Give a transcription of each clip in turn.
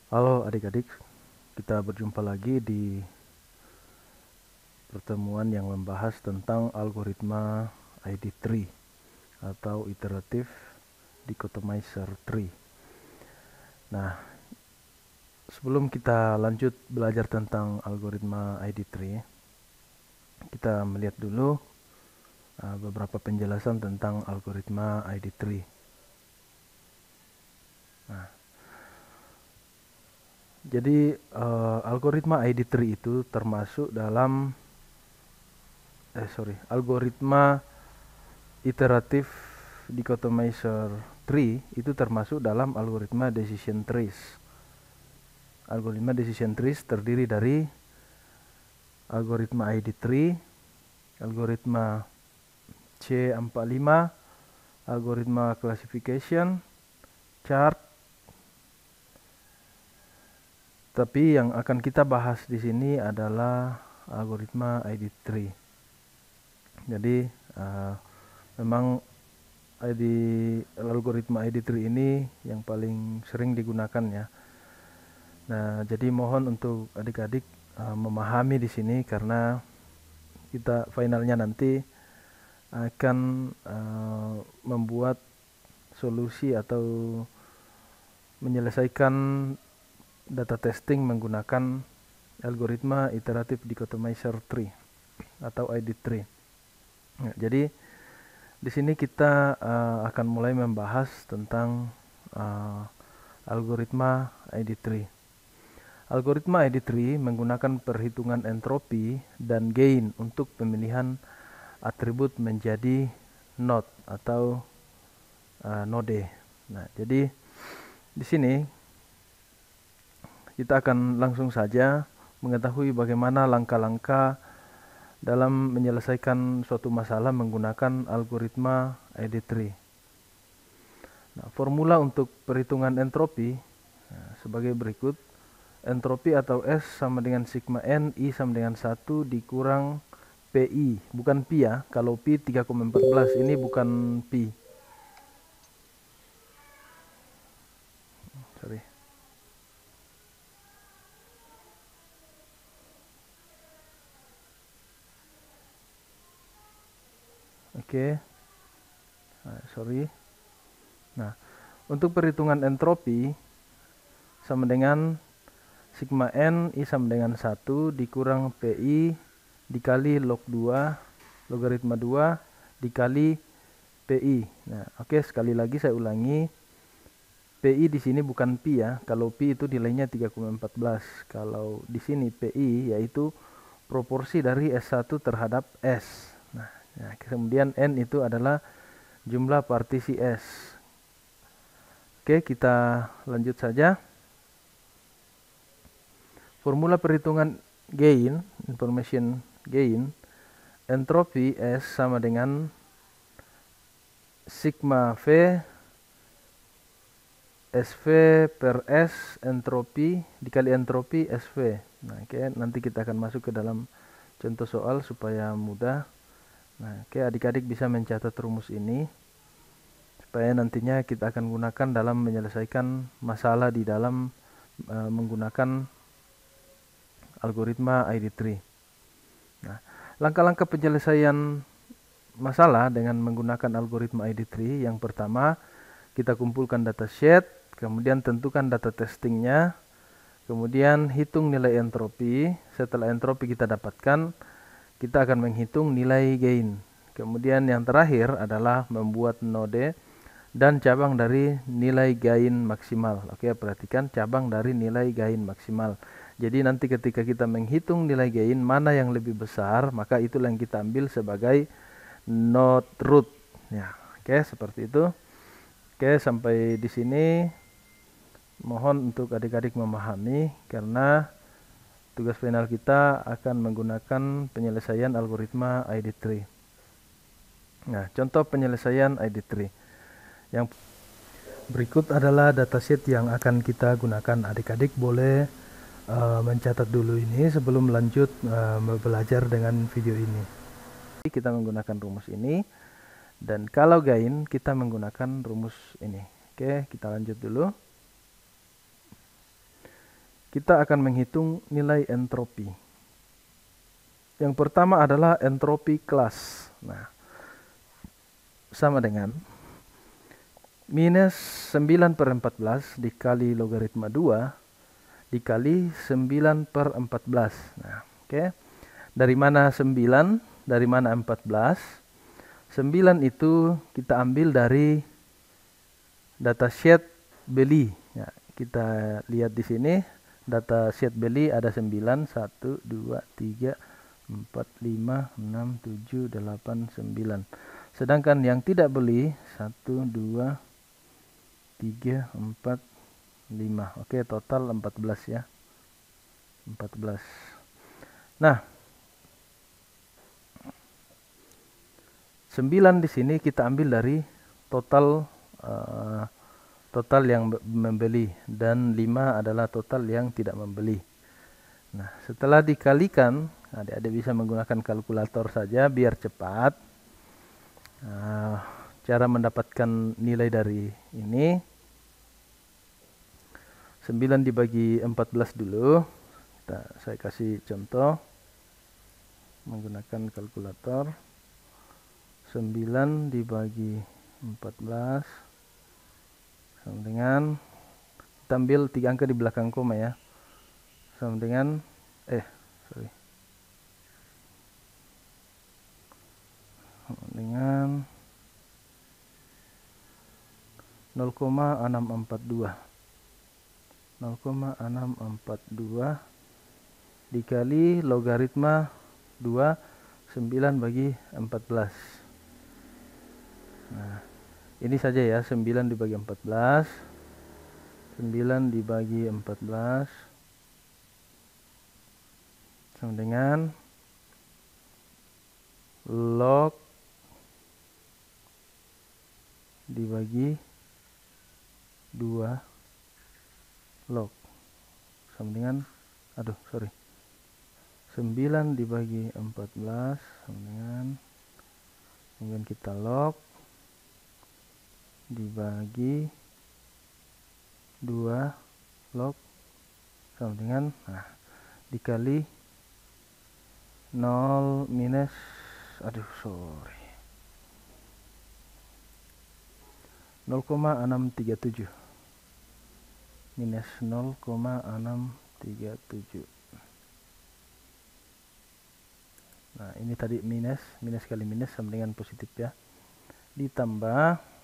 Halo adik-adik, kita berjumpa lagi di pertemuan yang membahas tentang algoritma ID tree atau iterative dichotomizer tree. Nah, sebelum kita lanjut belajar tentang algoritma ID tree, kita melihat dulu beberapa penjelasan tentang algoritma ID tree. Nah, jadi algoritma ID tree itu termasuk dalam algoritma iteratif dichotomizer tree itu termasuk dalam algoritma decision trees. Algoritma decision trees terdiri dari algoritma ID tree, algoritma C45, algoritma classification, chart. Tapi yang akan kita bahas di sini adalah algoritma ID tree. Jadi memang algoritma ID tree ini yang paling sering digunakan ya. Nah, jadi mohon untuk adik-adik memahami di sini karena kita finalnya nanti akan membuat solusi atau menyelesaikan data testing menggunakan algoritma iterative dichotomizer tree atau ID tree. Nah, jadi di sini kita akan mulai membahas tentang algoritma ID tree. Algoritma ID tree menggunakan perhitungan entropi dan gain untuk pemilihan atribut menjadi node atau node. Nah, jadi di sini kita akan langsung saja mengetahui bagaimana langkah-langkah dalam menyelesaikan suatu masalah menggunakan algoritma ID tree. Nah, formula untuk perhitungan entropi sebagai berikut. Entropi atau S sama dengan sigma N, I sama dengan 1 dikurang PI. Bukan Pi ya, kalau Pi 3,14, ini bukan Pi. Sorry. Oke. Sorry. Nah, untuk perhitungan entropi sama dengan sigma N I sama dengan 1 dikurang PI dikali log 2 logaritma 2 dikali PI. Nah, oke, sekali lagi saya ulangi. PI di sini bukan Pi ya. Kalau Pi itu nilainya 3,14. Kalau di sini PI yaitu proporsi dari S1 terhadap S. Nah, kemudian N itu adalah jumlah partisi S. Oke, kita lanjut saja. Formula perhitungan gain, information gain, entropi S sama dengan sigma V SV per S entropi dikali entropi SV. Nah, oke, nanti kita akan masuk ke dalam contoh soal supaya mudah. Nah, oke, adik-adik bisa mencatat rumus ini supaya nantinya kita akan gunakan dalam menyelesaikan masalah di dalam menggunakan algoritma ID tree. Nah, langkah-langkah penyelesaian masalah dengan menggunakan algoritma ID tree, yang pertama kita kumpulkan dataset, kemudian tentukan data testingnya, kemudian hitung nilai entropi. Setelah entropi kita dapatkan, kita akan menghitung nilai gain. Kemudian yang terakhir adalah membuat node dan cabang dari nilai gain maksimal. Oke, perhatikan cabang dari nilai gain maksimal. Jadi nanti ketika kita menghitung nilai gain mana yang lebih besar, maka itulah yang kita ambil sebagai node root. Ya, oke, seperti itu. Oke, sampai di sini mohon untuk adik-adik memahami karena tugas final kita akan menggunakan penyelesaian algoritma ID tree. Nah, contoh penyelesaian ID tree. Yang berikut adalah dataset yang akan kita gunakan. Adik-adik boleh mencatat dulu ini sebelum lanjut belajar dengan video ini. Kita menggunakan rumus ini, dan kalau gain kita menggunakan rumus ini. Oke, kita lanjut dulu. kita akan menghitung nilai entropi. Yang pertama adalah entropi kelas. Nah, sama dengan minus 9/14 dikali logaritma 2 dikali 9/14. Nah, oke. Dari mana 9? Dari mana 14? 9 itu kita ambil dari datasheet beli. Ya, kita lihat di sini datasheet beli ada 9, 1, 2, 3, 4, 5, 6, 7, 8, 9. Sedangkan yang tidak beli 1, 2, 3, 4, 5. Oke, total 14 ya. 14. Nah, 9 di sini kita ambil dari total total yang membeli, dan 5 adalah total yang tidak membeli. Nah, setelah dikalikan, adik-adik bisa menggunakan kalkulator saja biar cepat. Cara mendapatkan nilai dari ini, 9 dibagi 14 dulu. Saya kasih contoh menggunakan kalkulator. 9 dibagi 14 sama dengan, kita ambil 3 angka di belakang koma ya, sama dengan dengan 0,642 dikali logaritma 2, 9 bagi 14. Nah, ini saja ya, 9 dibagi 14, 9 dibagi 14 sama dengan log dibagi 2 log sama dengan 9 dibagi 14 sama dengan, kemudian kita log dibagi 2 log sama dengan, dikali 0 minus 0,637 minus 0,637. Nah, ini tadi minus kali minus sama dengan positif ya, ditambah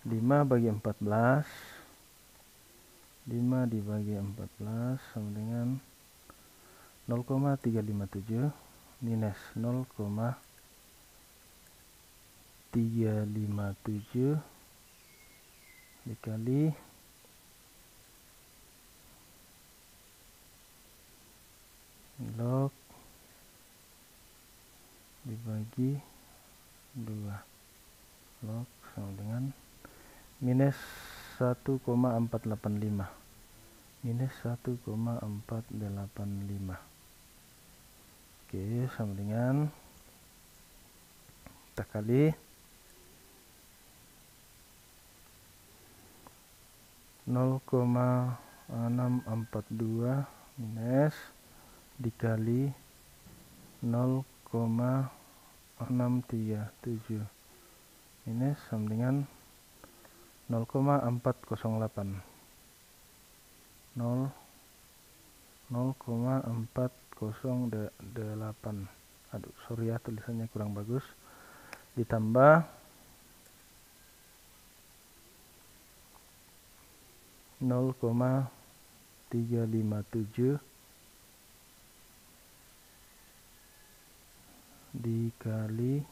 5 bagi 14, 5 dibagi 14 sama dengan 0,357 minus 0,357 dikali log dibagi 2 log sama dengan minus 1,485 minus 1,485. Oke, sama dengan, kita kali 0,642 minus dikali 0,637 minus sama dengan 0,408 0,408. Sorry ya, tulisannya kurang bagus. Ditambah 0,357 dikali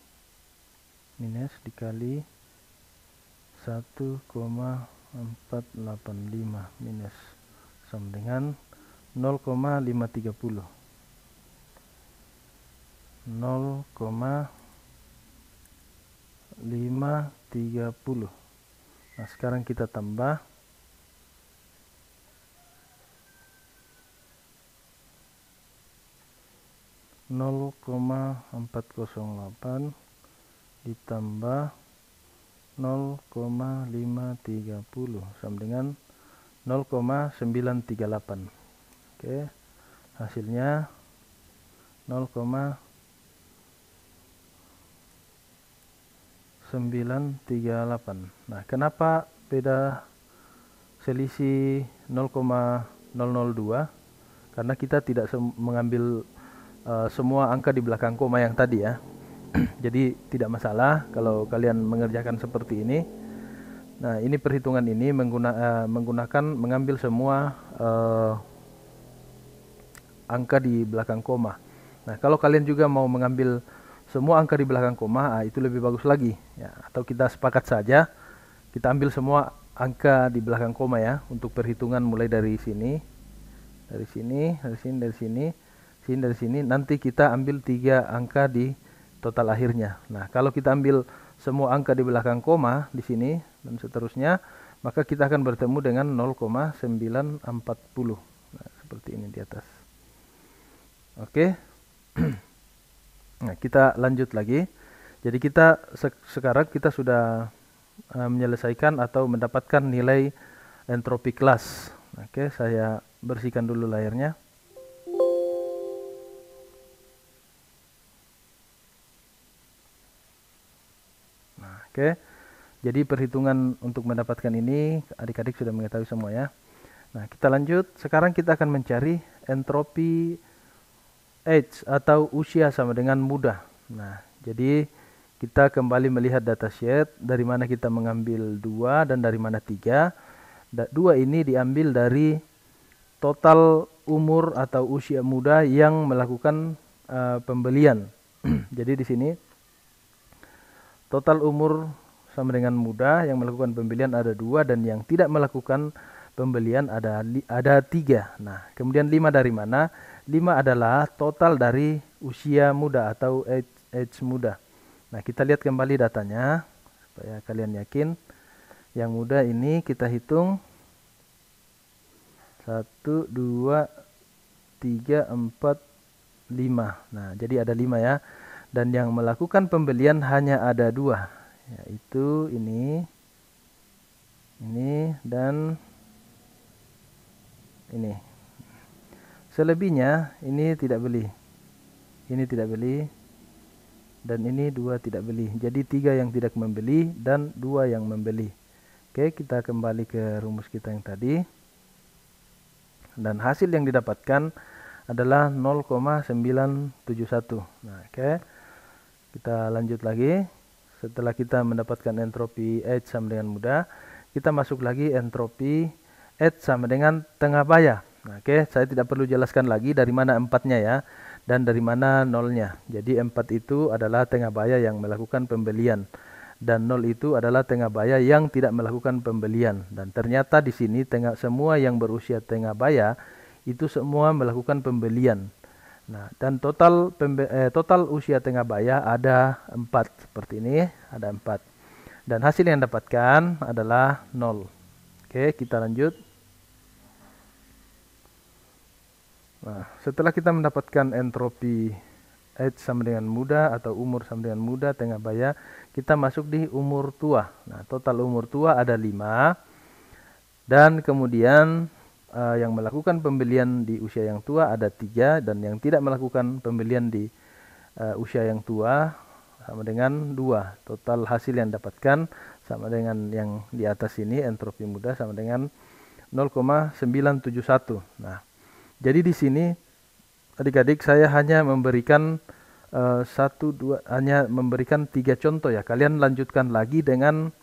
minus dikali 1,485 minus sama dengan 0,530 0,530. Nah, sekarang kita tambah 0,408 ditambah 0,530 sama dengan 0,938. Oke, hasilnya 0,938. Nah, kenapa beda selisih 0,002? Karena kita tidak mengambil semua angka di belakang koma yang tadi ya. Jadi tidak masalah kalau kalian mengerjakan seperti ini. Nah, ini perhitungan ini menggunakan mengambil semua angka di belakang koma. Nah, kalau kalian juga mau mengambil semua angka di belakang koma, itu lebih bagus lagi ya. Atau kita sepakat saja kita ambil semua angka di belakang koma ya untuk perhitungan mulai dari sini, dari sini, dari sini, dari sini, sini, dari sini. Nanti kita ambil 3 angka di total akhirnya. Nah, kalau kita ambil semua angka di belakang koma di sini dan seterusnya, maka kita akan bertemu dengan 0,940. Nah, seperti ini di atas. Oke. Nah, kita lanjut lagi. Jadi kita sekarang kita sudah menyelesaikan atau mendapatkan nilai entropi kelas. Oke, saya bersihkan dulu layarnya. Nah, oke. Jadi perhitungan untuk mendapatkan ini adik-adik sudah mengetahui semua ya. Nah, kita lanjut. Sekarang kita akan mencari entropi age atau usia sama dengan muda. Nah, jadi kita kembali melihat datasheet dari mana kita mengambil 2 dan dari mana 3. 2 ini diambil dari total umur atau usia muda yang melakukan pembelian. Jadi di sini total umur sama dengan muda yang melakukan pembelian ada 2 dan yang tidak melakukan pembelian ada 3. Nah, kemudian 5 dari mana? 5 adalah total dari usia muda atau age muda. Nah, kita lihat kembali datanya supaya kalian yakin. Yang muda ini kita hitung 1, 2, 3, 4, 5. Nah, jadi ada 5 ya. Dan yang melakukan pembelian hanya ada 2, yaitu ini dan ini. Selebihnya ini tidak beli, ini tidak beli, dan ini 2 tidak beli. Jadi 3 yang tidak membeli dan 2 yang membeli. Oke, kita kembali ke rumus kita yang tadi. Dan hasil yang didapatkan adalah 0,971. Nah, oke. Kita lanjut lagi. Setelah kita mendapatkan entropi age sama dengan muda, kita masuk lagi entropi age sama dengan tengah baya. Nah, oke, saya tidak perlu jelaskan lagi dari mana 4-nya ya dan dari mana 0-nya. Jadi 4 itu adalah tengah baya yang melakukan pembelian dan 0 itu adalah tengah baya yang tidak melakukan pembelian. Dan ternyata di sini semua yang berusia tengah baya itu semua melakukan pembelian. Nah, dan total usia tengah baya ada 4 seperti ini, ada 4. Dan hasil yang dapatkan adalah 0. Oke, kita lanjut. Nah, setelah kita mendapatkan entropi age sama dengan muda atau umur sama dengan muda, tengah baya, kita masuk di umur tua. Nah, total umur tua ada 5. Dan kemudian yang melakukan pembelian di usia yang tua ada 3 dan yang tidak melakukan pembelian di usia yang tua sama dengan 2. Total hasil yang dapatkan sama dengan yang di atas ini, entropi muda sama dengan 0,971. Nah, jadi di sini adik-adik saya hanya memberikan 3 contoh ya. Kalian lanjutkan lagi dengan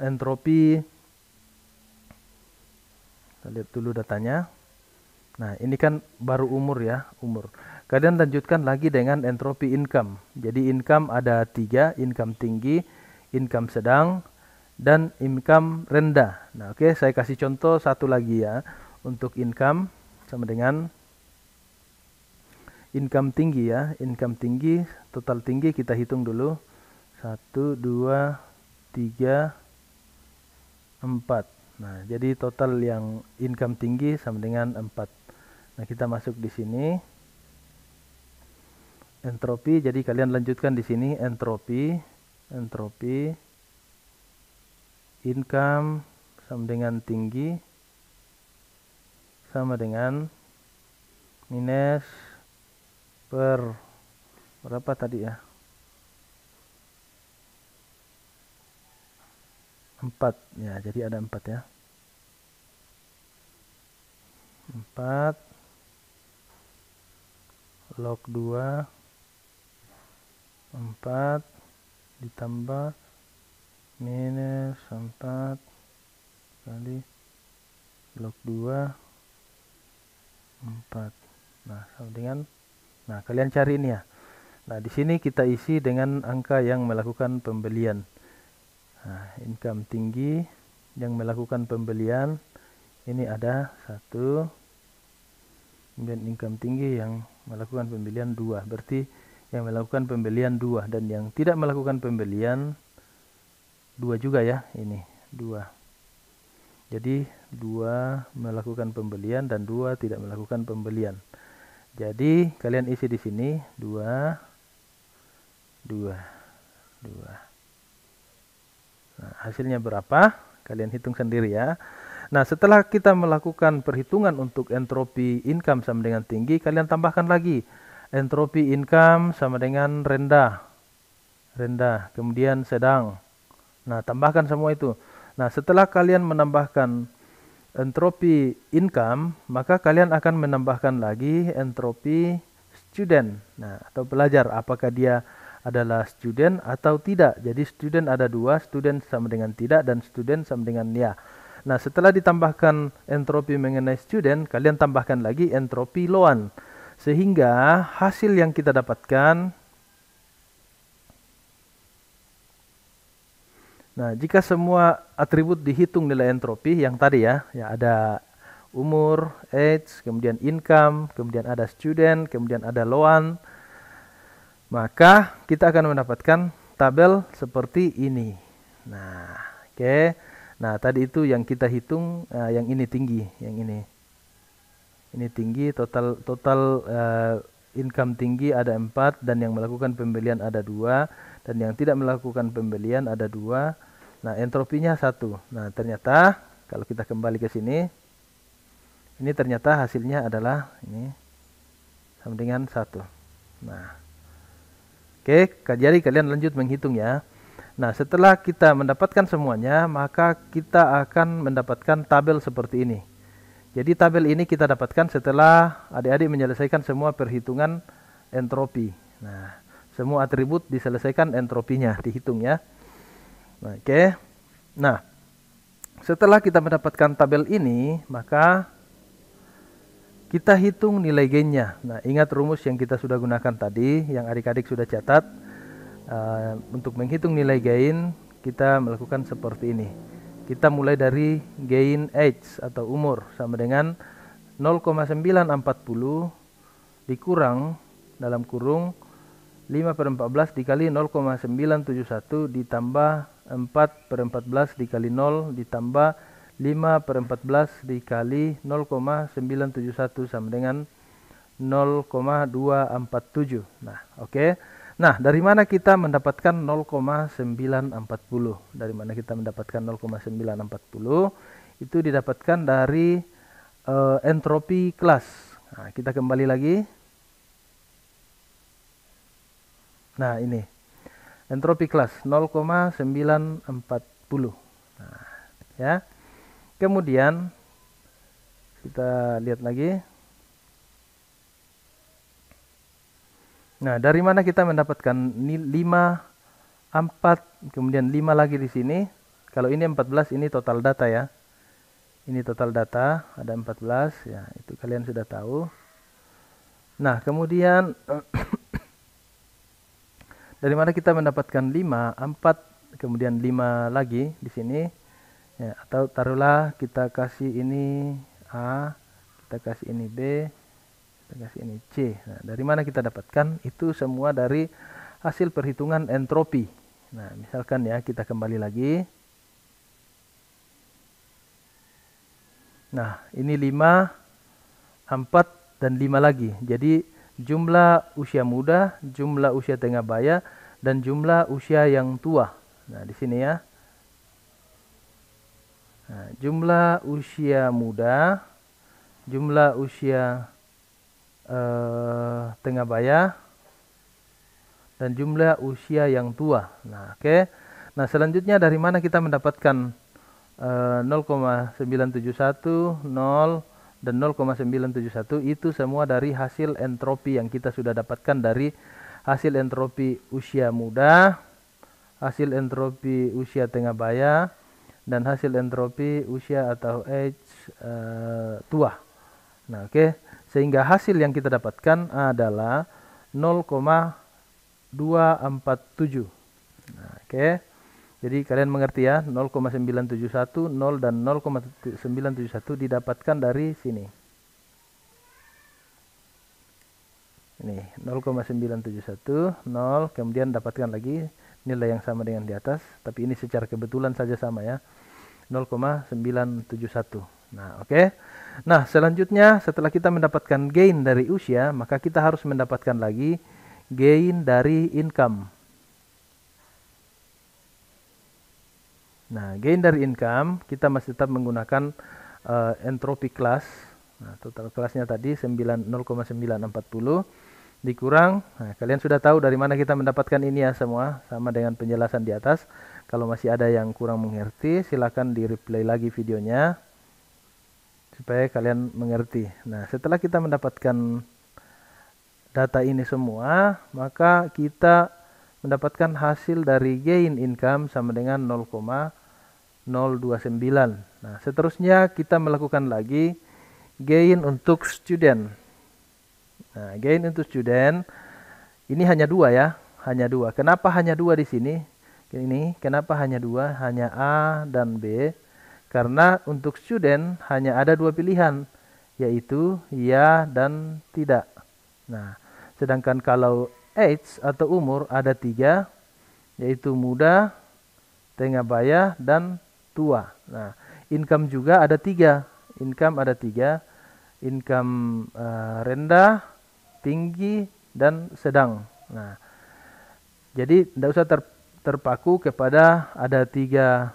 entropi. Kita lihat dulu datanya. Nah, ini kan baru umur ya, umur. Kalian lanjutkan lagi dengan entropi income. Jadi income ada 3, income tinggi, income sedang, dan income rendah. Nah, oke, saya kasih contoh satu lagi ya. Untuk income sama dengan income tinggi ya. Income tinggi, total tinggi kita hitung dulu. 1, 2, 3, 4. Nah, jadi total yang income tinggi sama dengan 4. Nah, kita masuk di sini. Entropi, jadi kalian lanjutkan di sini entropi income sama dengan tinggi sama dengan minus per berapa tadi ya? 4 ya, jadi ada 4 ya. 4 log 2 4 ditambah minus 4 kali log 2 4. Nah, sama dengan kalian cari ini ya. Nah, di sini kita isi dengan angka yang melakukan pembelian. Nah, income tinggi yang melakukan pembelian ini ada 1. Kemudian income tinggi yang melakukan pembelian 2. Berarti yang melakukan pembelian 2 dan yang tidak melakukan pembelian 2 juga ya, ini 2. Jadi 2 melakukan pembelian dan 2 tidak melakukan pembelian. Jadi kalian isi di sini 2 2 2. Nah, hasilnya berapa? Kalian hitung sendiri ya. Nah, setelah kita melakukan perhitungan untuk entropi income sama dengan tinggi, kalian tambahkan lagi entropi income sama dengan rendah, kemudian sedang. Nah, tambahkan semua itu. Nah, setelah kalian menambahkan entropi income, maka kalian akan menambahkan lagi entropi student. Nah, atau pelajar, apakah dia adalah student atau tidak. Jadi student ada 2, student sama dengan tidak dan student sama dengan ya. Nah, setelah ditambahkan entropi mengenai student, kalian tambahkan lagi entropi loan. Sehingga hasil yang kita dapatkan, nah, jika semua atribut dihitung nilai entropi yang tadi ya ada umur, age, kemudian income, kemudian ada student, kemudian ada loan, maka kita akan mendapatkan tabel seperti ini. Nah, oke. Nah, tadi itu yang kita hitung, yang ini tinggi, yang ini. Ini tinggi, total income tinggi ada 4 dan yang melakukan pembelian ada 2 dan yang tidak melakukan pembelian ada 2. Nah, entropinya 1. Nah, ternyata kalau kita kembali ke sini, ini ternyata hasilnya adalah ini sama dengan 1. Nah, oke, jadi kalian lanjut menghitung ya. Nah, setelah kita mendapatkan semuanya, maka kita akan mendapatkan tabel seperti ini. Jadi tabel ini kita dapatkan setelah adik-adik menyelesaikan semua perhitungan entropi. Nah, semua atribut diselesaikan entropinya, dihitung ya. Nah, oke. Nah, setelah kita mendapatkan tabel ini, maka kita hitung nilai gainnya. Nah, ingat rumus yang kita sudah gunakan tadi, yang adik-adik sudah catat. Untuk menghitung nilai gain, kita melakukan seperti ini. Kita mulai dari gain age atau umur sama dengan 0,940 dikurang dalam kurung 5/14 dikali 0,971 ditambah 4/14 dikali 0 ditambah 5/14 dikali 0,971 sama dengan 0,247. Nah, oke. Nah, dari mana kita mendapatkan 0,940? Dari mana kita mendapatkan 0,940? Itu didapatkan dari entropi kelas. Nah, kita kembali lagi. Nah, ini. Entropi kelas 0,940. Nah, ya. Kemudian kita lihat lagi. Nah, dari mana kita mendapatkan 5, 4, kemudian 5 lagi di sini. Kalau ini 14, ini total data ya. Ini total data, ada 14, ya itu kalian sudah tahu. Nah, kemudian dari mana kita mendapatkan 5, 4, kemudian 5 lagi di sini. Ya, atau taruhlah kita kasih ini A, kita kasih ini B, kita kasih ini C. Nah, dari mana kita dapatkan? Itu semua dari hasil perhitungan entropi. Nah, misalkan ya, kita kembali lagi. Nah, ini 5, 4, dan 5 lagi. Jadi, jumlah usia muda, jumlah usia tengah baya, dan jumlah usia yang tua. Nah, di sini ya. Nah, jumlah usia muda, jumlah usia tengah baya, dan jumlah usia yang tua. Nah, oke. Nah, selanjutnya dari mana kita mendapatkan 0,971, 0, dan 0,971 itu semua dari hasil entropi yang kita sudah dapatkan dari hasil entropi usia muda, hasil entropi usia tengah baya, dan hasil entropi usia atau age tua. Nah, oke. Sehingga hasil yang kita dapatkan adalah 0,247. Nah, oke. Jadi kalian mengerti ya, 0,971, 0 dan 0,971 didapatkan dari sini. Ini 0,971, 0, kemudian dapatkan lagi nilai yang sama dengan di atas, tapi ini secara kebetulan saja sama ya. 0,971. Nah, oke. Nah, selanjutnya setelah kita mendapatkan gain dari usia, maka kita harus mendapatkan lagi gain dari income. Nah, gain dari income kita masih tetap menggunakan entropi kelas. Nah, total kelasnya tadi 0,940 dikurang. Nah, kalian sudah tahu dari mana kita mendapatkan ini ya semua, sama dengan penjelasan di atas. Kalau masih ada yang kurang mengerti, silakan di replay lagi videonya supaya kalian mengerti. Nah, setelah kita mendapatkan data ini semua, maka kita mendapatkan hasil dari gain income sama dengan 0,029. Nah, seterusnya kita melakukan lagi gain untuk student. Nah, gain untuk student ini hanya dua ya, hanya dua. Kenapa hanya dua di sini? Ini kenapa hanya dua? Hanya A dan B. Karena untuk student hanya ada dua pilihan, yaitu ya dan tidak. Nah, sedangkan kalau age atau umur ada tiga, yaitu muda, tengah baya, dan tua. Nah, income juga ada tiga. Income ada tiga. Income rendah, tinggi, dan sedang. Nah, jadi tidak usah terpaku kepada ada tiga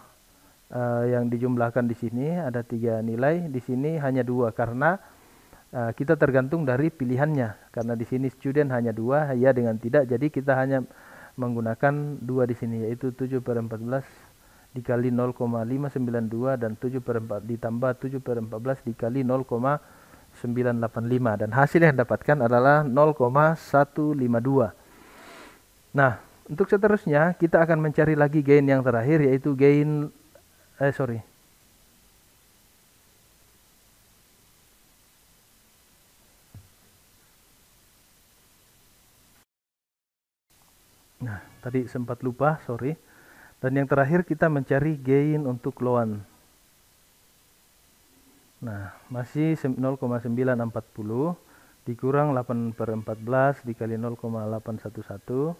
yang dijumlahkan di sini, ada tiga nilai. Di sini hanya dua karena kita tergantung dari pilihannya. Karena di sini student hanya dua, ya dengan tidak. Jadi kita hanya menggunakan dua di sini, yaitu 7/14 dikali 0,592 dan 7/4 ditambah 7/14 dikali 0,985, dan hasil yang dapatkan adalah 0,152. Nah, untuk seterusnya kita akan mencari lagi gain yang terakhir, yaitu gain Nah, tadi sempat lupa, sorry. Dan yang terakhir kita mencari gain untuk loan. Nah, masih 0,940 dikurang 8/14 dikali 0,811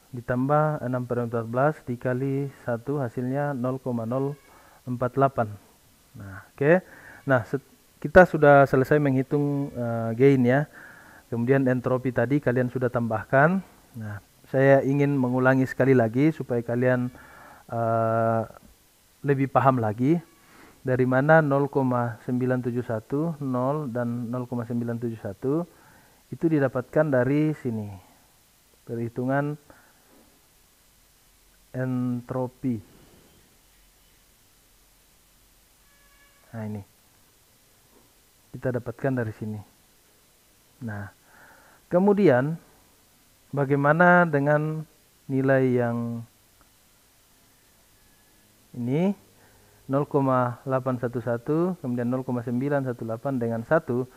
ditambah 6/14 dikali 1, hasilnya 0,048. Nah, oke. Nah, kita sudah selesai menghitung gain ya. Kemudian entropi tadi kalian sudah tambahkan. Nah, saya ingin mengulangi sekali lagi supaya kalian lebih paham lagi dari mana 0,971, 0 dan 0,971 itu didapatkan dari sini. Perhitungan entropi. Nah, ini kita dapatkan dari sini. Nah, kemudian bagaimana dengan nilai yang ini 0,811 kemudian 0,918 dengan 1.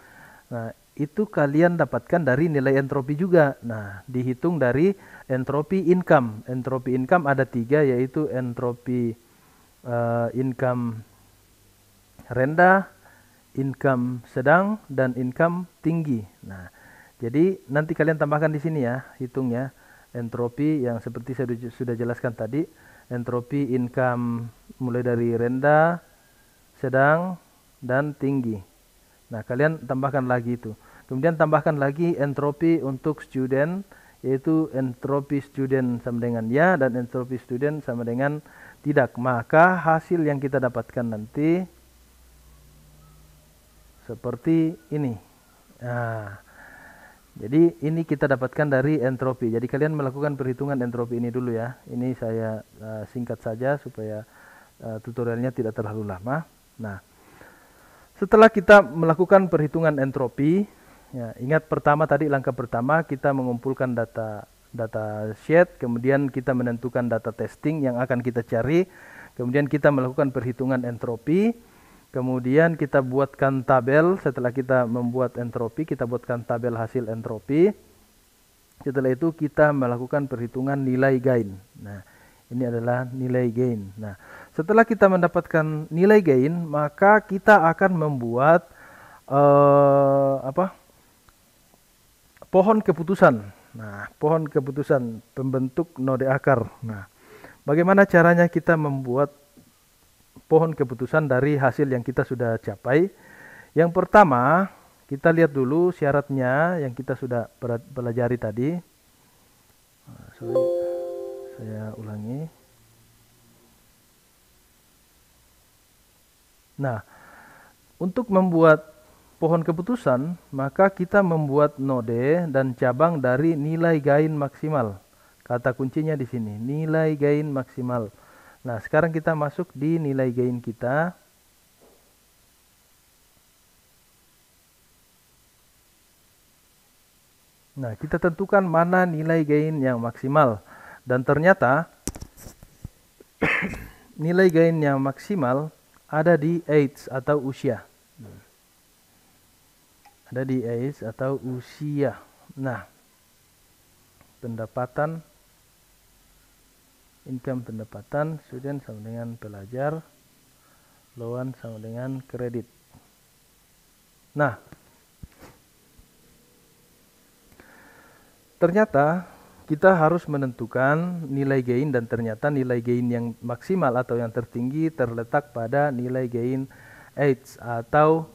Nah, itu kalian dapatkan dari nilai entropi juga. Nah, dihitung dari entropi income. Entropi income ada tiga, yaitu entropi income rendah, income sedang, dan income tinggi. Nah, jadi nanti kalian tambahkan di sini ya, hitungnya entropi yang seperti saya sudah jelaskan tadi. Entropi income mulai dari rendah, sedang, dan tinggi. Nah, kalian tambahkan lagi itu. Kemudian tambahkan lagi entropi untuk student, yaitu entropi student sama dengan ya, dan entropi student sama dengan Tidak, maka hasil yang kita dapatkan nanti seperti ini. Nah, jadi ini kita dapatkan dari entropi. Jadi kalian melakukan perhitungan entropi ini dulu ya. Ini saya singkat saja supaya tutorialnya tidak terlalu lama. Nah, setelah kita melakukan perhitungan entropi, ya, ingat pertama tadi langkah pertama kita mengumpulkan data sheet, kemudian kita menentukan data testing yang akan kita cari, kemudian kita melakukan perhitungan entropi, kemudian kita buatkan tabel. Setelah kita membuat entropi, kita buatkan tabel hasil entropi. Setelah itu kita melakukan perhitungan nilai gain. Nah, ini adalah nilai gain. Nah, setelah kita mendapatkan nilai gain, maka kita akan membuat pohon keputusan. Nah, pohon keputusan pembentuk node akar. Nah, bagaimana caranya kita membuat pohon keputusan dari hasil yang kita sudah capai? Yang pertama, kita lihat dulu syaratnya yang kita sudah pelajari tadi. Saya ulangi. Nah, untuk membuat pohon keputusan, maka kita membuat node dan cabang dari nilai gain maksimal. Kata kuncinya di sini, nilai gain maksimal. Nah, sekarang kita masuk di nilai gain kita. Nah, kita tentukan mana nilai gain yang maksimal. Dan ternyata nilai gain yang maksimal ada di age atau usia. Ada di age atau usia. Nah, pendapatan, income pendapatan, student sama dengan pelajar, loan sama dengan kredit. Nah, ternyata kita harus menentukan nilai gain, dan ternyata nilai gain yang maksimal atau yang tertinggi terletak pada nilai gain age atau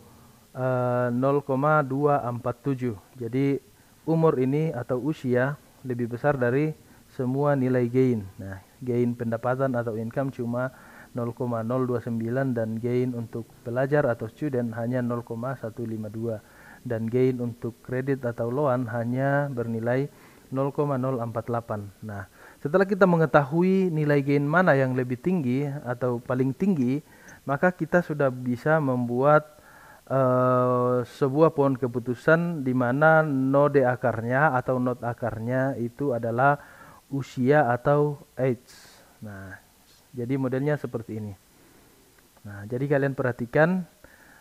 0,247. Jadi umur ini atau usia lebih besar dari semua nilai gain. Nah, gain pendapatan atau income cuma 0,029 dan gain untuk pelajar atau student hanya 0,152 dan gain untuk kredit atau loan hanya bernilai 0,048. Nah, setelah kita mengetahui nilai gain mana yang lebih tinggi atau paling tinggi, maka kita sudah bisa membuat sebuah pohon keputusan di mana node akarnya atau node akarnya itu adalah usia atau age. Nah, jadi modelnya seperti ini. Nah, jadi kalian perhatikan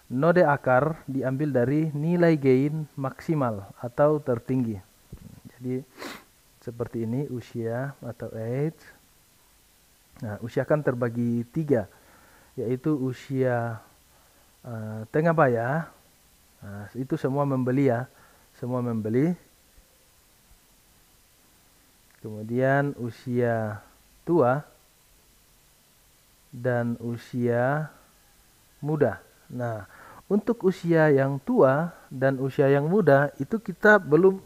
node akar diambil dari nilai gain maksimal atau tertinggi. Jadi seperti ini usia atau age. Nah, usia kan terbagi 3, yaitu usia tengah baya. Nah, itu semua membeli ya, semua membeli. Kemudian usia tua dan usia muda. Nah, untuk usia yang tua dan usia yang muda itu kita belum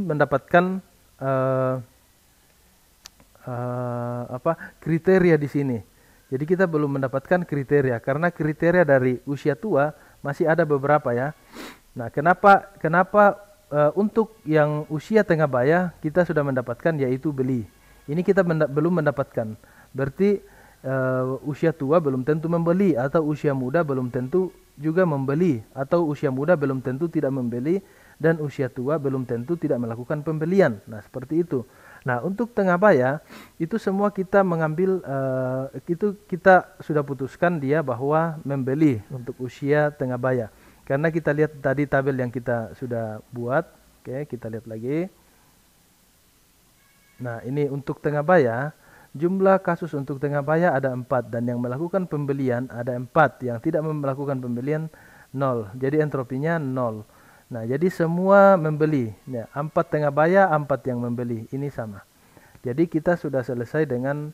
mendapatkan kriteria di sini. Jadi kita belum mendapatkan kriteria karena kriteria dari usia tua masih ada beberapa ya. Nah, kenapa untuk yang usia tengah baya kita sudah mendapatkan yaitu beli. Ini kita belum mendapatkan. Berarti usia tua belum tentu membeli, atau usia muda belum tentu juga membeli, atau usia muda belum tentu tidak membeli, dan usia tua belum tentu tidak melakukan pembelian. Nah, seperti itu. Nah, untuk tengah baya itu semua kita mengambil itu kita sudah putuskan dia bahwa membeli untuk usia tengah baya. Karena kita lihat tadi tabel yang kita sudah buat. Oke, kita lihat lagi. Nah, ini untuk tengah baya, jumlah kasus untuk tengah baya ada 4 dan yang melakukan pembelian ada 4, yang tidak melakukan pembelian 0. Jadi entropinya 0. Nah, jadi semua membeli. Ya, 4 tengah baya, 4 yang membeli. Ini sama. Jadi kita sudah selesai dengan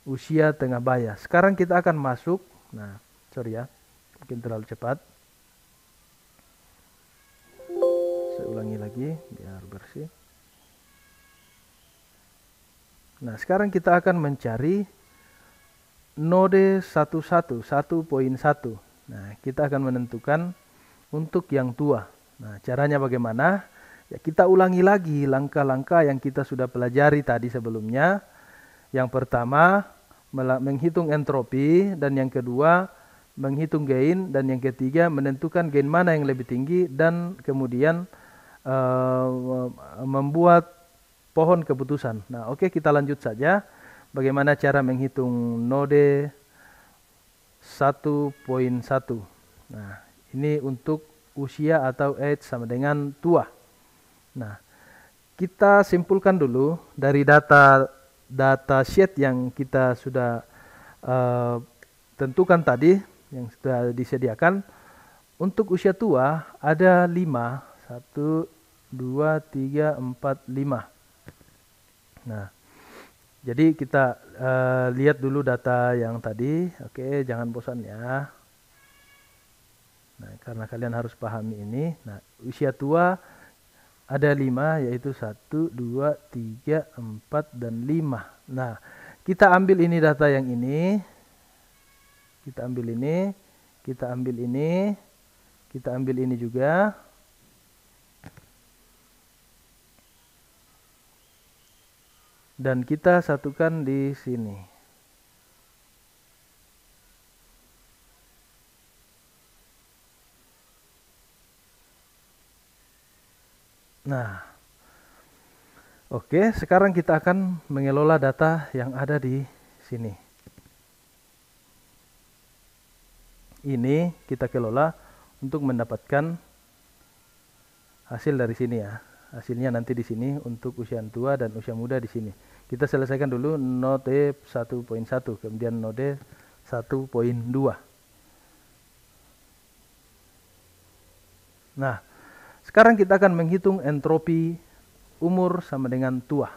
usia tengah baya. Sekarang kita akan masuk. Nah, sorry ya, mungkin terlalu cepat. Saya ulangi lagi biar bersih. Nah, sekarang kita akan mencari node 1.1. Nah, kita akan menentukan untuk yang tua. Nah, caranya bagaimana? Ya, kita ulangi lagi langkah-langkah yang kita sudah pelajari tadi sebelumnya. Yang pertama, menghitung entropi, dan yang kedua, menghitung gain, dan yang ketiga, menentukan gain mana yang lebih tinggi, dan kemudian membuat pohon keputusan. Nah, oke, kita lanjut saja. Bagaimana cara menghitung node 1.1. Nah, ini untuk usia atau age sama dengan tua. Nah, kita simpulkan dulu dari data sheet yang kita sudah tentukan tadi, yang sudah disediakan. Untuk usia tua ada 5. 1, 2, 3, 4, 5. Nah, jadi kita lihat dulu data yang tadi. Oke, jangan bosan ya. Nah, karena kalian harus pahami ini. Nah, usia tua ada 5, yaitu 1, 2, 3, 4, dan 5. Nah, kita ambil ini data yang ini. Kita ambil ini. Kita ambil ini. Kita ambil ini juga. Dan kita satukan di sini. Nah, oke, sekarang kita akan mengelola data yang ada di sini. Ini kita kelola untuk mendapatkan hasil dari sini ya. Hasilnya nanti di sini untuk usia tua dan usia muda di sini. Kita selesaikan dulu node 1.1, kemudian node 1.2. Nah, sekarang kita akan menghitung entropi umur sama dengan tua.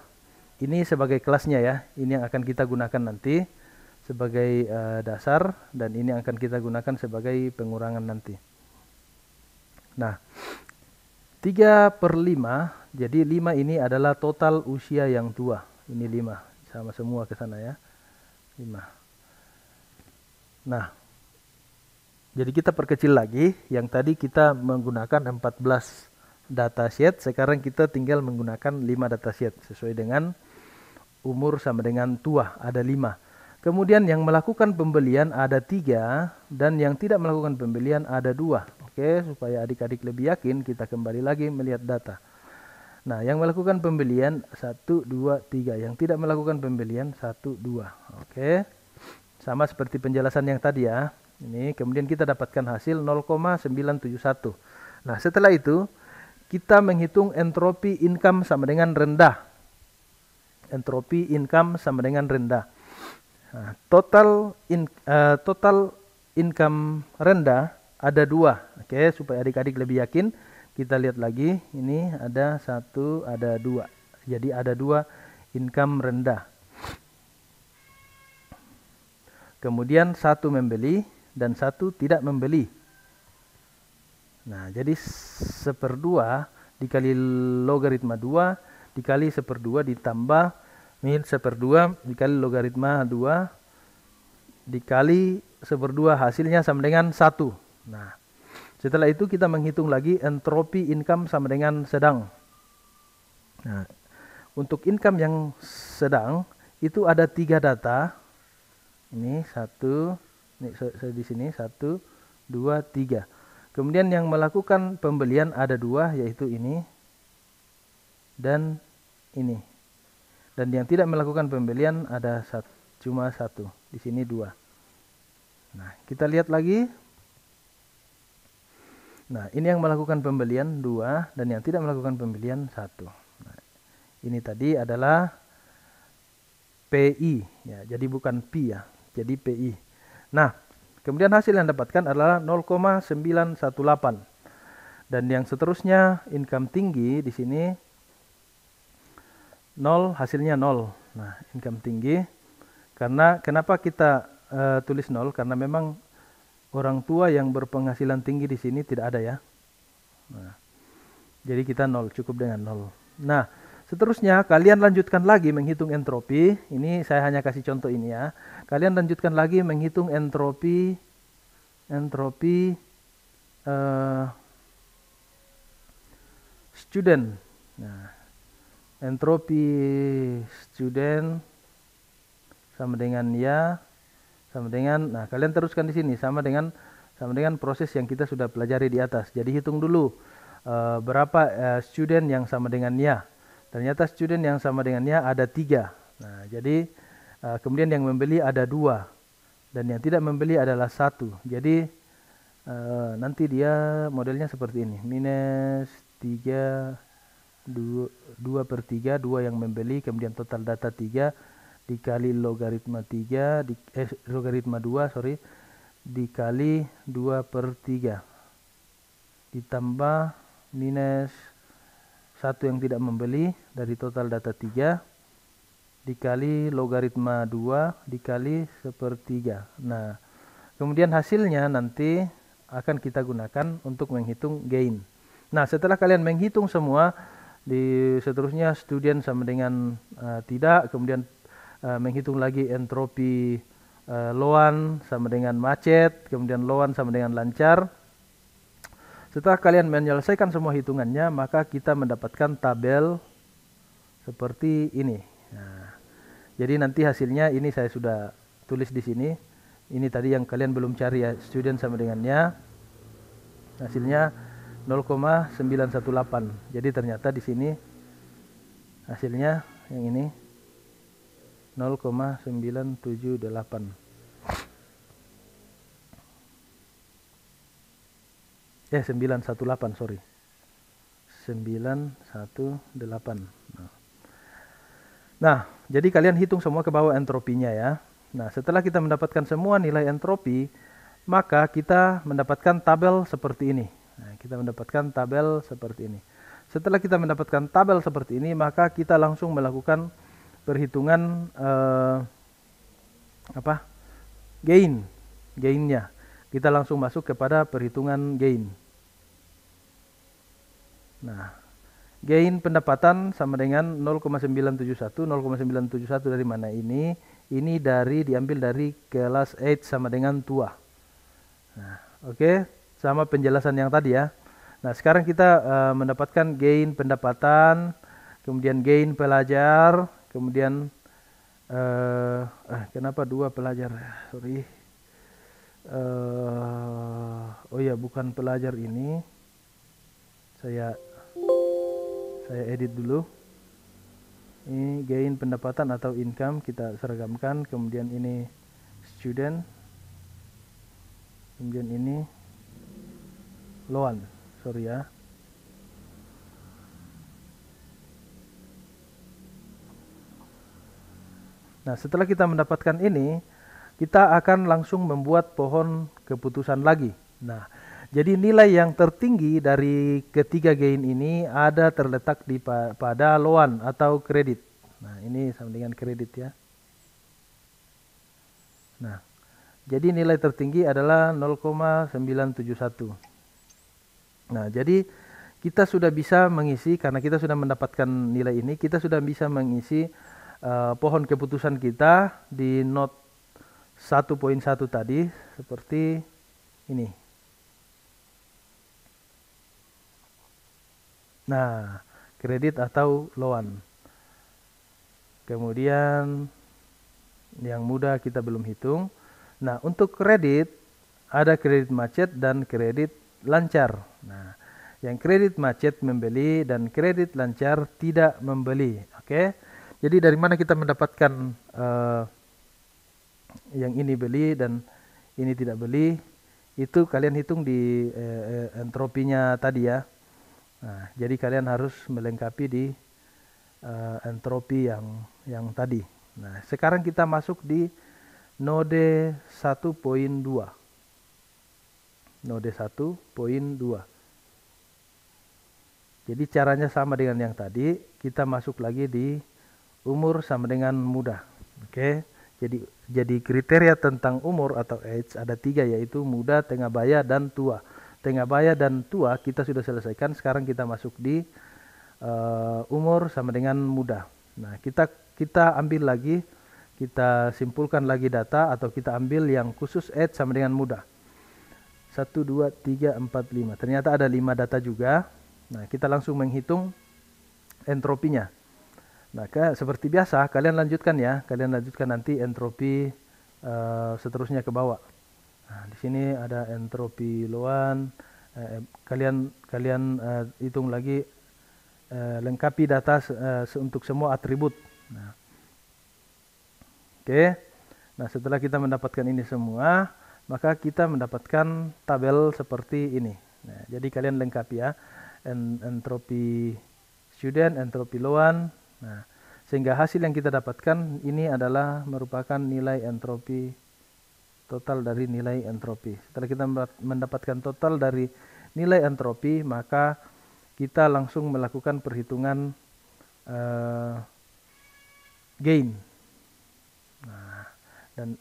Ini sebagai kelasnya ya. Ini yang akan kita gunakan nanti sebagai dasar, dan ini akan kita gunakan sebagai pengurangan nanti. Nah, 3/5, jadi 5 ini adalah total usia yang tua. Ini 5, sama semua ke sana ya. 5. Nah, jadi kita perkecil lagi. Yang tadi kita menggunakan 14 datasheet, sekarang kita tinggal menggunakan 5 datasheet sesuai dengan umur sama dengan tua, ada 5. Kemudian yang melakukan pembelian ada 3, dan yang tidak melakukan pembelian ada 2. Oke, supaya adik-adik lebih yakin, kita kembali lagi melihat data. Nah, yang melakukan pembelian 1, 2, 3. Yang tidak melakukan pembelian 1, 2. Oke, sama seperti penjelasan yang tadi ya. Ini kemudian kita dapatkan hasil 0,971. Nah, setelah itu kita menghitung entropi income sama dengan rendah. Entropi income sama dengan rendah. Nah, total income rendah ada 2. Oke, supaya adik-adik lebih yakin, kita lihat lagi. Ini ada 1, ada 2. Jadi ada 2 income rendah. Kemudian 1 membeli dan 1 tidak membeli. Nah, jadi 1/2 dikali logaritma 2 dikali 1/2 ditambah min 1/2 dikali logaritma 2 dikali 1/2, hasilnya sama dengan 1. Nah, setelah itu kita menghitung lagi entropi income sama dengan sedang. Nah, untuk income yang sedang itu ada 3 data. Ini 1, ini di sini 1, 2, 3. Kemudian yang melakukan pembelian ada 2, yaitu ini dan ini. Dan yang tidak melakukan pembelian ada cuma 1. Di sini 2. Nah, kita lihat lagi. Nah, ini yang melakukan pembelian 2, dan yang tidak melakukan pembelian 1. Nah, ini tadi adalah PI ya, jadi bukan P ya. Jadi PI. Nah, kemudian hasil yang dapatkan adalah 0,918. Dan yang seterusnya income tinggi di sini 0, hasilnya 0. Nah, income tinggi. Karena kenapa kita tulis 0? Karena memang orang tua yang berpenghasilan tinggi di sini tidak ada ya. Nah, jadi kita 0, cukup dengan 0. Nah, Seterusnya kalian lanjutkan lagi menghitung entropi. Ini saya hanya kasih contoh ini ya. Kalian lanjutkan lagi menghitung entropi student. Nah, entropi student sama dengan nah kalian teruskan di sini sama dengan proses yang kita sudah pelajari di atas. Jadi hitung dulu berapa student yang sama dengan ya. Ternyata student yang sama dengan ya ada 3. Nah, jadi kemudian yang membeli ada 2 dan yang tidak membeli adalah 1. Jadi nanti dia modelnya seperti ini. Minus 3 2/3, 2 yang membeli, kemudian total data 3 dikali logaritma 2 dikali 2/3 ditambah minus 1 yang tidak membeli dari total data 3 dikali logaritma 2 dikali 1/3. Nah, kemudian hasilnya nanti akan kita gunakan untuk menghitung gain. Nah, setelah kalian menghitung semua, seterusnya student sama dengan tidak, kemudian menghitung lagi entropi loan sama dengan macet, kemudian loan sama dengan lancar. Setelah kalian menyelesaikan semua hitungannya, maka kita mendapatkan tabel seperti ini. Nah, jadi nanti hasilnya ini saya sudah tulis di sini. Ini tadi yang kalian belum cari ya, student sama dengannya. Hasilnya 0,918. Jadi ternyata di sini hasilnya yang ini 0,978. 918, sorry. 918. Nah, jadi kalian hitung semua ke bawah entropinya ya. Nah, setelah kita mendapatkan semua nilai entropi, maka kita mendapatkan tabel seperti ini. Nah, kita mendapatkan tabel seperti ini. Setelah kita mendapatkan tabel seperti ini, maka kita langsung melakukan perhitungan gainnya. Kita langsung masuk kepada perhitungan gain. Nah, gain pendapatan sama dengan 0,971. 0,971 dari mana ini? Ini diambil dari kelas 8 sama dengan tua. Nah, oke, sama penjelasan yang tadi ya. Nah, sekarang kita mendapatkan gain pendapatan, kemudian gain pelajar, kemudian kenapa 2 pelajar? Sorry. Oh ya, bukan pelajar ini. Saya edit dulu. Ini gain pendapatan atau income kita seragamkan, kemudian ini student, kemudian ini loan. Sorry ya. Nah, setelah kita mendapatkan ini, kita akan langsung membuat pohon keputusan lagi. Nah, jadi nilai yang tertinggi dari ketiga gain ini ada terletak pada loan atau kredit. Nah, ini sama dengan kredit ya. Nah, jadi nilai tertinggi adalah 0,971. Nah, jadi kita sudah bisa mengisi, karena kita sudah mendapatkan nilai ini, kita sudah bisa mengisi pohon keputusan kita di note 1.1 tadi seperti ini. Nah, kredit atau loan. Kemudian yang mudah kita belum hitung. Nah, untuk kredit ada kredit macet dan kredit lancar. Nah, yang kredit macet membeli dan kredit lancar tidak membeli. Oke. Jadi dari mana kita mendapatkan yang ini beli dan ini tidak beli? Itu kalian hitung di entropinya tadi ya. Nah, jadi kalian harus melengkapi di entropi yang tadi. Nah, sekarang kita masuk di node 1.2. Node 1.2. Jadi caranya sama dengan yang tadi. Kita masuk lagi di umur sama dengan muda. Oke. Jadi kriteria tentang umur atau age ada 3, yaitu muda, tengah baya, dan tua. Tengah baya dan tua kita sudah selesaikan. Sekarang kita masuk di umur sama dengan muda. Nah, kita ambil lagi, kita simpulkan lagi data atau kita ambil yang khusus age sama dengan muda. 1, 2, 3, 4, 5. Ternyata ada 5 data juga. Nah, kita langsung menghitung entropinya. Nah, seperti biasa, kalian lanjutkan ya. Kalian lanjutkan nanti entropi seterusnya ke bawah. Nah, di sini ada entropi loan. Kalian hitung lagi, lengkapi data untuk semua atribut. Nah, oke. Nah, setelah kita mendapatkan ini semua, maka kita mendapatkan tabel seperti ini. Nah, jadi kalian lengkapi ya, entropi student, entropi loan. Nah, sehingga hasil yang kita dapatkan ini adalah merupakan nilai entropi total dari nilai entropi. Setelah kita mendapatkan total dari nilai entropi, maka kita langsung melakukan perhitungan gain. Nah, dan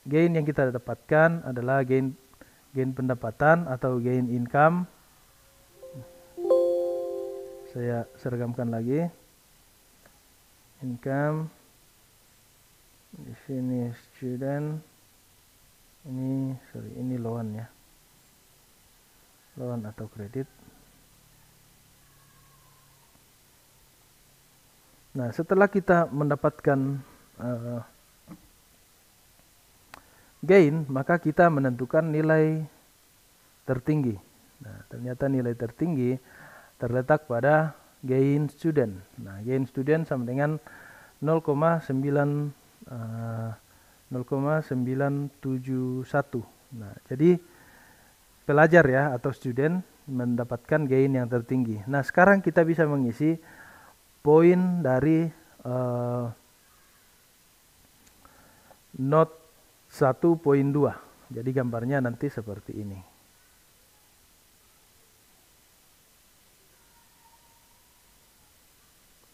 gain yang kita dapatkan adalah gain pendapatan atau gain income. Saya seragamkan lagi. Income. Di sini student. Ini loan ya. Loan atau kredit. Nah, setelah kita mendapatkan gain, maka kita menentukan nilai tertinggi. Nah, ternyata nilai tertinggi terletak pada gain student. Nah, gain student sama dengan 0,971. Nah, jadi pelajar ya atau student mendapatkan gain yang tertinggi. Nah, sekarang kita bisa mengisi poin dari note 1.2. Jadi gambarnya nanti seperti ini.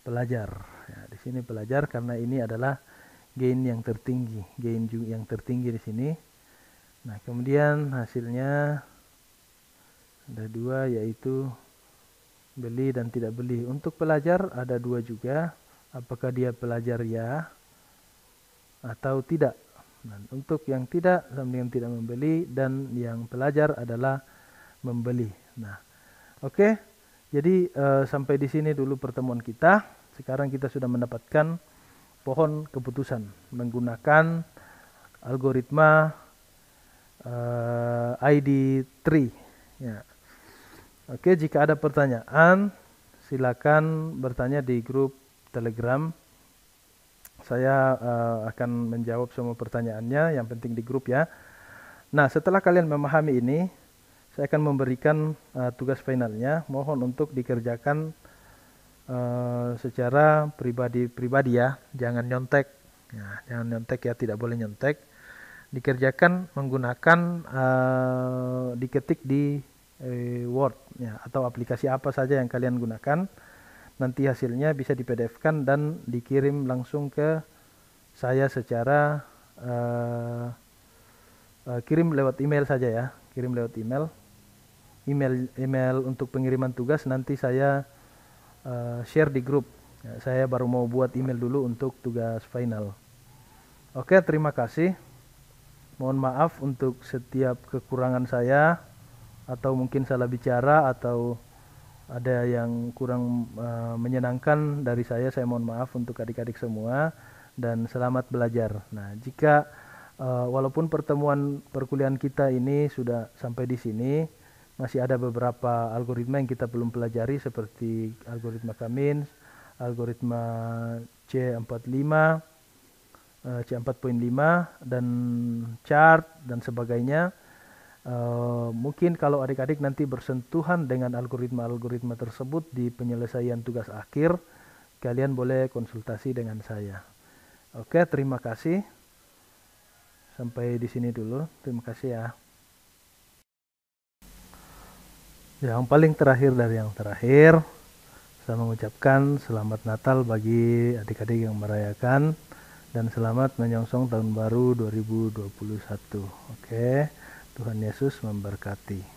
Pelajar. Ya, di sini pelajar karena ini adalah gain yang tertinggi, gain yang tertinggi di sini. Nah, kemudian hasilnya ada 2, yaitu beli dan tidak beli. Untuk pelajar ada 2 juga, apakah dia pelajar ya atau tidak. Nah, untuk yang tidak sama dengan tidak membeli, dan yang pelajar adalah membeli. Nah, oke. Jadi sampai di sini dulu pertemuan kita. Sekarang kita sudah mendapatkan pohon keputusan menggunakan algoritma ID3. Ya. Oke, jika ada pertanyaan, silakan bertanya di grup Telegram. Saya akan menjawab semua pertanyaannya, yang penting di grup ya. Nah, setelah kalian memahami ini, saya akan memberikan tugas finalnya. Mohon untuk dikerjakan secara pribadi ya, jangan nyontek. Ya, jangan nyontek ya, tidak boleh nyontek. Dikerjakan menggunakan diketik di Word ya, atau aplikasi apa saja yang kalian gunakan. Nanti hasilnya bisa di PDF-kan dan dikirim langsung ke saya secara kirim lewat email saja ya, kirim lewat email untuk pengiriman tugas. Nanti saya share di grup. Ya, saya baru mau buat email dulu untuk tugas final. Oke, terima kasih. Mohon maaf untuk setiap kekurangan saya, atau mungkin salah bicara, atau ada yang kurang menyenangkan dari saya mohon maaf untuk adik-adik semua, dan selamat belajar. Nah, jika walaupun pertemuan perkuliahan kita ini sudah sampai di sini, masih ada beberapa algoritma yang kita belum pelajari, seperti algoritma Cummins, algoritma C4.5, dan chart dan sebagainya. Mungkin kalau adik-adik nanti bersentuhan dengan algoritma-algoritma tersebut di penyelesaian tugas akhir, kalian boleh konsultasi dengan saya. Oke, terima kasih. Sampai di sini dulu. Terima kasih ya. Yang paling terakhir dari yang terakhir, saya mengucapkan selamat Natal bagi adik-adik yang merayakan, dan selamat menyongsong tahun baru 2021. Oke, Tuhan Yesus memberkati.